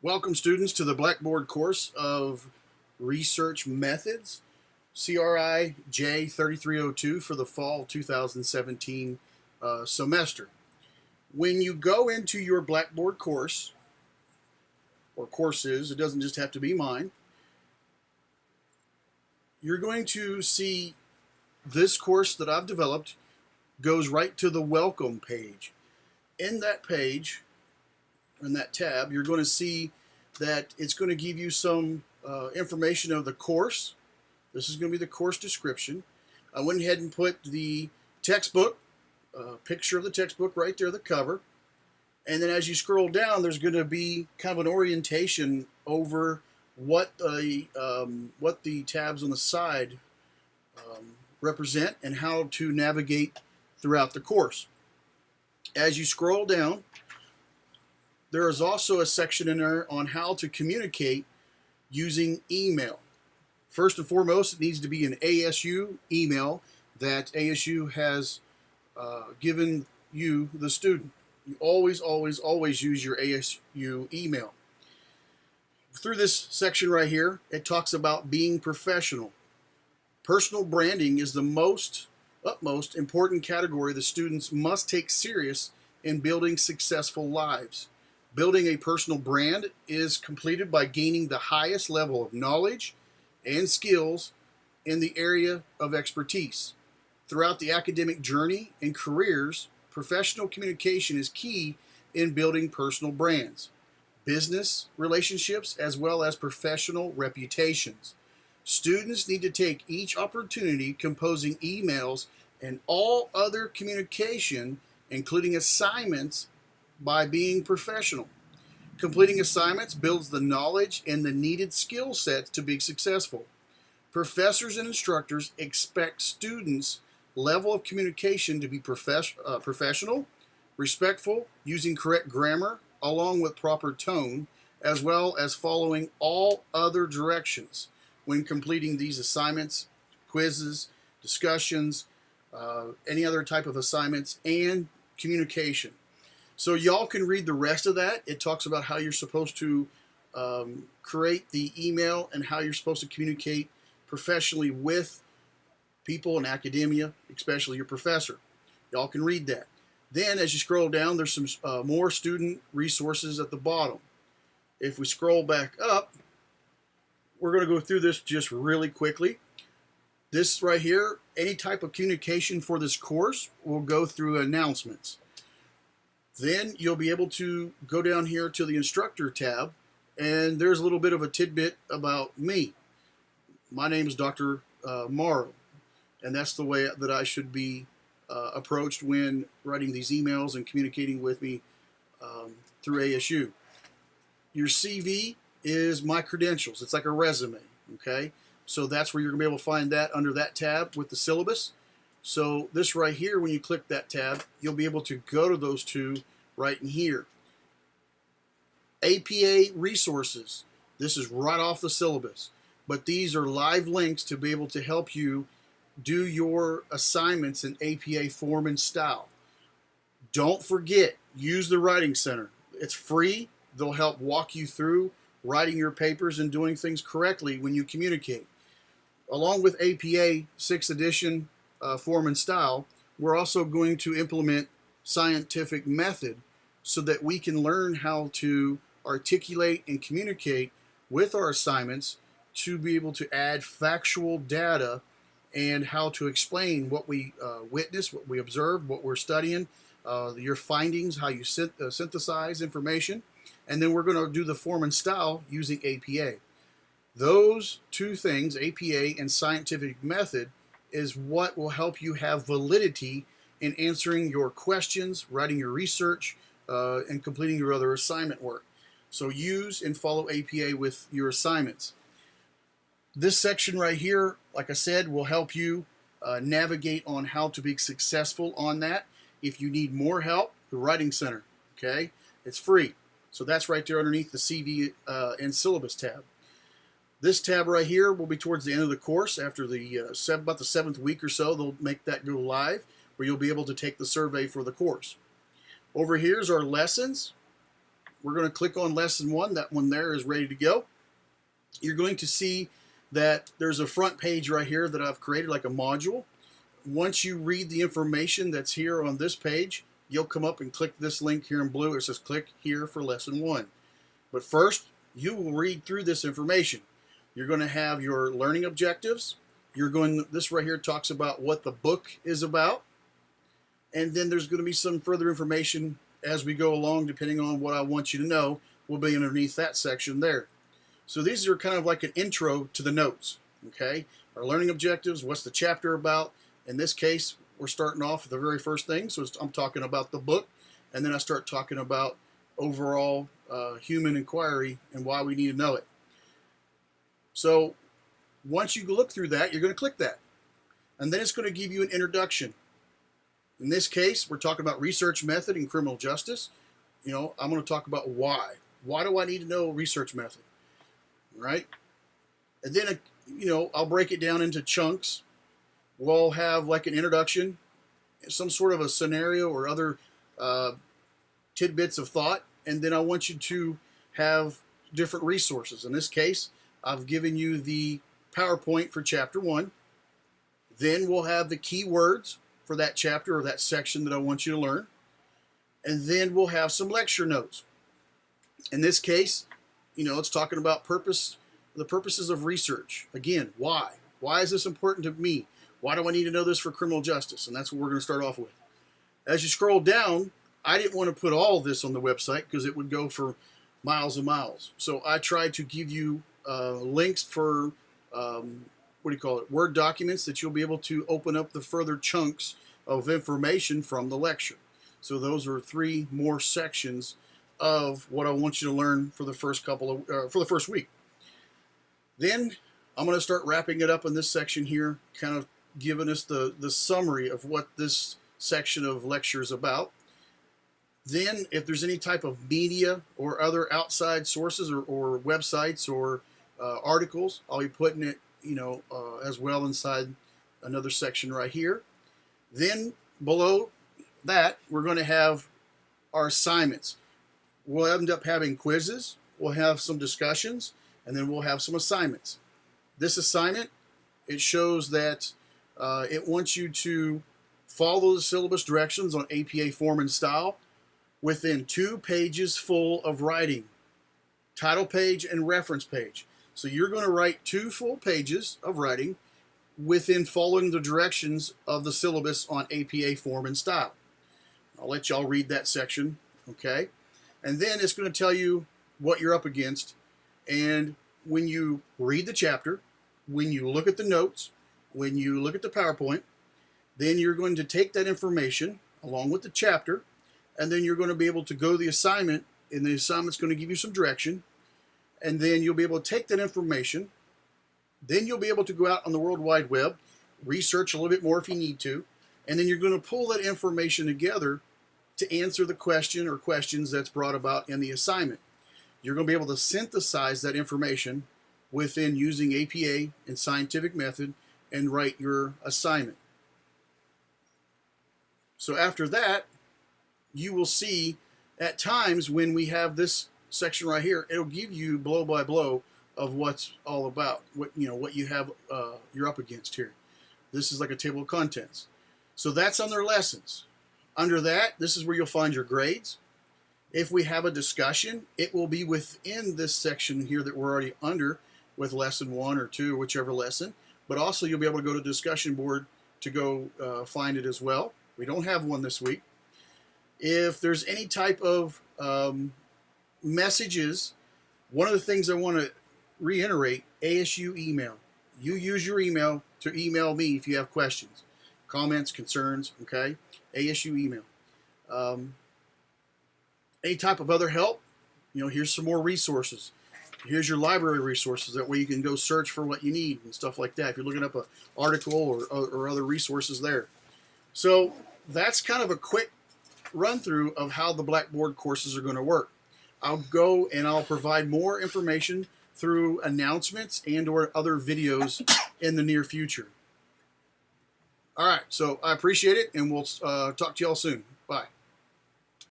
Welcome, students, to the Blackboard course of Research Methods, CRI J3302 for the fall 2017 semester. When you go into your Blackboard course, or courses, it doesn't just have to be mine, you're going to see this course that I've developed goes right to the welcome page. In that page, in that tab, you're going to see that it's going to give you some information of the course. This is going to be the course description. I went ahead and put the textbook, picture of the textbook right there, the cover. And then as you scroll down, there's going to be kind of an orientation over what the tabs on the side represent and how to navigate throughout the course. As you scroll down, there is also a section in there on how to communicate using email. First and foremost, it needs to be an ASU email that ASU has given you, the student. You always use your ASU email. Through this section right here, it talks about being professional. Personal branding is the utmost important category the students must take serious in building successful lives. Building a personal brand is completed by gaining the highest level of knowledge and skills in the area of expertise. Throughout the academic journey and careers, professional communication is key in building personal brands, business relationships, as well as professional reputations. Students need to take each opportunity composing emails and all other communication, including assignments, by being professional. Completing assignments builds the knowledge and the needed skill sets to be successful. Professors and instructors expect students' level of communication to be professional, respectful, using correct grammar, along with proper tone, as well as following all other directions when completing these assignments, quizzes, discussions, any other type of assignments, and communication. So y'all can read the rest of that. It talks about how you're supposed to create the email and how you're supposed to communicate professionally with people in academia, especially your professor. Y'all can read that. Then as you scroll down, there's some more student resources at the bottom. If we scroll back up, we're going to go through this just really quickly. This right here, any type of communication for this course will go through announcements. Then you'll be able to go down here to the instructor tab, and there's a little bit of a tidbit about me. My name is Dr. Morrow, and that's the way that I should be approached when writing these emails and communicating with me through ASU. Your CV is my credentials. It's like a resume, okay? So that's where you're going to be able to find that under that tab with the syllabus. So this right here, when you click that tab, you'll be able to go to those two right in here. APA resources. This is right off the syllabus. But these are live links to be able to help you do your assignments in APA form and style. Don't forget, use the Writing Center. It's free. They'll help walk you through writing your papers and doing things correctly when you communicate. Along with APA 6th edition form and style, we're also going to implement scientific method so that we can learn how to articulate and communicate with our assignments to be able to add factual data and how to explain what we witness, what we observe, what we're studying, your findings, how you synthesize information, and then we're going to do the form and style using APA. Those two things, APA and scientific method, is what will help you have validity in answering your questions, writing your research, and completing your other assignment work. So use and follow APA with your assignments. This section right here, like I said, will help you navigate on how to be successful on that. If you need more help, the Writing Center, okay? It's free. So that's right there underneath the CV and syllabus tab. This tab right here will be towards the end of the course. After the about the 7th week or so, they'll make that go live, where you'll be able to take the survey for the course. Over here is our lessons. we're going to click on lesson 1. That one there is ready to go. You're going to see that there's a front page right here that I've created like a module. Once you read the information that's here on this page, you'll come up and click this link here in blue. It says click here for lesson 1. But first, you will read through this information. You're going to have your learning objectives. This right here talks about what the book is about. And then there's going to be some further information as we go along, depending on what I want you to know, will be underneath that section there. So these are kind of like an intro to the notes, okay? Our learning objectives, what's the chapter about? In this case, we're starting off with the very first thing. So I'm talking about the book, and then I start talking about overall human inquiry and why we need to know it. So once you look through that, you're going to click that. And then it's going to give you an introduction. In this case, we're talking about research method in criminal justice. You know, I'm going to talk about why. Why do I need to know research method? Right? And then, you know, I'll break it down into chunks. We'll have like an introduction, some sort of a scenario or other tidbits of thought. And then I want you to have different resources. In this case, I've given you the PowerPoint for chapter 1. Then we'll have the keywords for that chapter or that section that I want you to learn. And then we'll have some lecture notes. In this case, you know, it's talking about the purposes of research. Again, why? Why is this important to me? Why do I need to know this for criminal justice? And that's what we're going to start off with. As you scroll down, I didn't want to put all of this on the website because it would go for miles and miles. So I tried to give you links for Word documents that you'll be able to open up the further chunks of information from the lecture. So those are 3 more sections of what I want you to learn for the first for the first week. Then I'm going to start wrapping it up in this section here, kind of giving us the summary of what this section of lecture is about. Then if there's any type of media or other outside sources or websites or articles, I'll be putting it, you know, as well inside another section right here. Then below that, we're going to have our assignments. We'll end up having quizzes, we'll have some discussions, and then we'll have some assignments. This assignment, it shows that it wants you to follow the syllabus directions on APA form and style within 2 pages full of writing, title page and reference page. So you're going to write 2 full pages of writing within following the directions of the syllabus on APA form and style. I'll let y'all read that section, okay? And then it's going to tell you what you're up against. And when you read the chapter, when you look at the notes, when you look at the PowerPoint, then you're going to take that information along with the chapter, and then you're going to be able to go to the assignment, and the assignment's going to give you some direction. And then you'll be able to take that information. Then you'll be able to go out on the World Wide Web, research a little bit more if you need to, and then you're going to pull that information together to answer the question or questions that's brought about in the assignment. You're going to be able to synthesize that information within using APA and scientific method and write your assignment. So after that, you will see at times when we have this section right here, it'll give you blow by blow of what's all about, what you have you're up against here. This is like a table of contents. So that's on their lessons. Under that, this is where you'll find your grades. If we have a discussion, it will be within this section here that we're already under with lesson 1 or 2, whichever lesson. But also you'll be able to go to discussion board to go find it as well. We don't have one this week. If there's any type of messages, one of the things I want to reiterate, ASU email. You use your email to email me if you have questions, comments, concerns, okay? ASU email. Any type of other help, here's some more resources. Here's your library resources. That way you can go search for what you need and stuff like that. If you're looking up an article or other resources there. So that's kind of a quick run through of how the Blackboard courses are going to work. I'll go and I'll provide more information through announcements and or other videos in the near future. All right, so I appreciate it, and we'll talk to y'all soon. Bye.